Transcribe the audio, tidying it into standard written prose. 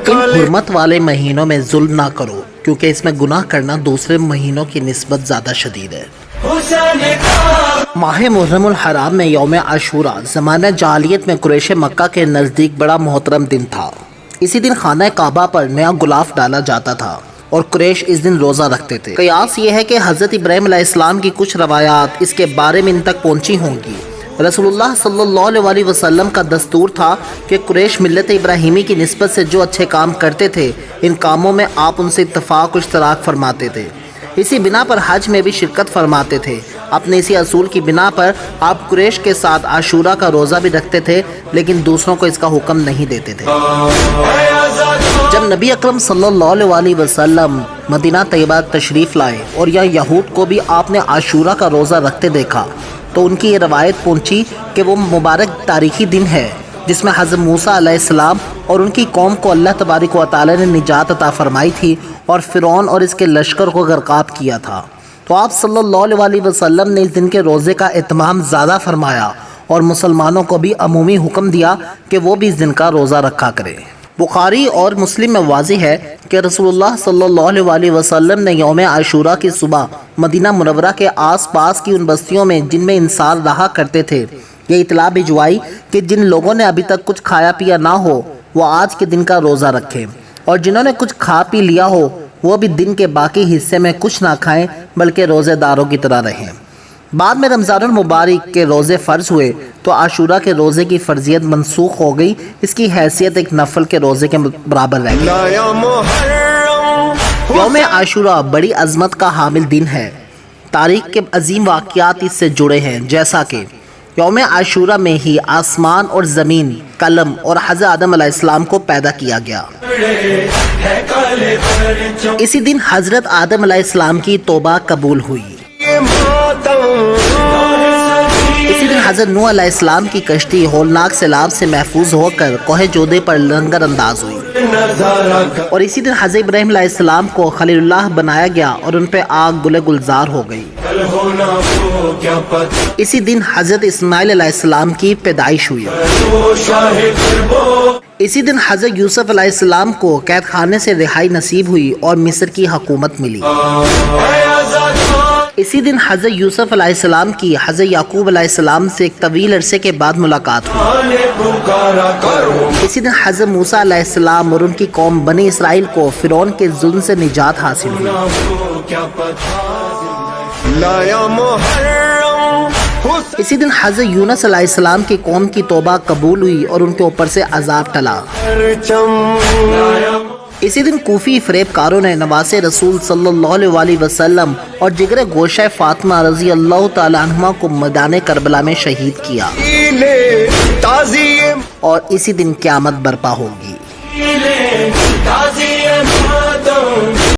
इन हुर्मत वाले महीनों में जुल्म ना करो क्योंकि इसमें गुनाह करना दूसरे महीनों की निस्बत ज़्यादा शदीद है। माह मुहर्रमुल हराम में यौम आशूरा ज़माना जालियत में कुरैश मक्का के नज़दीक बड़ा मोहतरम दिन था। इसी दिन खाना काबा पर नया गुलाफ डाला जाता था और कुरैश इस दिन रोज़ा रखते थे। क़यास ये है कि हज़रत इब्राहीम अलैहिस्सलाम की कुछ रवायात इसके बारे में इन तक पहुँची होंगी। रसूलुल्लाह सल्लल्लाहु अलैहि वसल्लम का दस्तूर था कि कुरैश मिल्लत इब्राहीमी की निस्बत से जो अच्छे काम करते थे, इन कामों में आप उनसे इत्तफ़ाक़ इश्तराक फरमाते थे। इसी बिना पर हज में भी शिरकत फरमाते थे। अपने इसी असूल की बिना पर आप कुरैश के साथ आशूरा का रोज़ा भी रखते थे, लेकिन दूसरों को इसका हुक्म नहीं देते थे। जब नबी अकरम सल्लल्लाहु अलैहि वसल्लम मदीना तैयबा तशरीफ़ लाए और यहाँ यहूद को भी आपने आशूरा का रोज़ा रखते देखा, तो उनकी ये रवायत पहुँची कि वो मुबारक तारीख़ी दिन है जिसमें हज़रत मूसा अलैहिस्सलाम और उनकी कौम को अल्लाह तबारक व तआला ने निजात अता फरमाई थी और फ़िरौन और इसके लश्कर को गर्काब किया था। तो आप सल्लल्लाहु अलैहि वसल्लम ने इस दिन के रोज़े का एहतमाम ज़्यादा फरमाया और मुसलमानों को भी अमूमी हुक्म दिया कि वो भी इस दिन का रोज़ा रखा करें। बुखारी और मुस्लिम में वाज़िह है कि रसूलुल्लाह सल्लल्लाहु अलैहि वसल्लम ने यौम आशूरा की सुबह मदीना मुनव्वरा के आस पास की उन बस्तियों में जिनमें इंसान रहा करते थे ये इतला भिजवाई कि जिन लोगों ने अभी तक कुछ खाया पिया ना हो वो आज के दिन का रोज़ा रखें, और जिन्होंने कुछ खा पी लिया हो वो भी दिन के बाकी हिस्से में कुछ ना खाएं बल्कि रोज़ेदारों की तरह रहें। बाद में रमज़ानुल मुबारक के रोज़े फ़र्ज़ हुए तो आशूरा के रोज़े की फ़र्जियत मनसूख हो गई। इसकी हैसियत एक नफल के रोज़े के बराबर रह गई। यौम आशूरा बड़ी अज़मत का हामिल दिन है। तारीख़ के अजीम वाक़यात इससे जुड़े हैं, जैसा कि यौम आशूरा में ही आसमान और ज़मीन, कलम और हज़रत आदम अलैहिस्सलाम को पैदा किया गया। इसी दिन हज़रत आदम अलैहिस्सलाम की तौबा कबूल हुई। इसी दिन हज़रत नूह अलैहिस्सलाम की कश्ती होलनाक सैलाब से महफूज होकर कोहे जोदे पर लंगर अंदाज हुई, और इसी दिन हज़रत इब्राहीम अलैहिस्सलाम को खलीलुल्लाह बनाया गया और उन पर आग गुले गुलजार हो गई। इसी दिन हज़रत इस्माइल अलैहिस्सलाम की पैदाइश हुई। इसी दिन हज़रत यूसुफ अलैहिस्सलाम को कैद खाने से रिहाई नसीब हुई और मिस्र की हुकूमत मिली। इसी दिन हज़रत यूसुफ अलैहिस्सलाम की हज़रत याकूब अलैहिस्सलाम से एक तवील अरसे के बाद मुलाकात हुई। इसी दिन हज़रत मूसा अलैहिस्सलाम और उनकी कौम बनी इसराइल को फ़िरौन के जुल्म से निजात हासिल हुई। इसी दिन हज़रत यूनुस अलैहिस्सलाम की कौम की तौबा कबूल हुई और उनके ऊपर से अजाब टला। इसी दिन कूफी फ़रेबकारों ने नवासे रसूल सल्लल्लाहु अलैहि वसल्लम और जिगर गोशा फ़ातिमा रज़ी अल्लाह तआला अन्हा को मैदान करबला में शहीद किया, और इसी दिन क़यामत बर्पा होगी।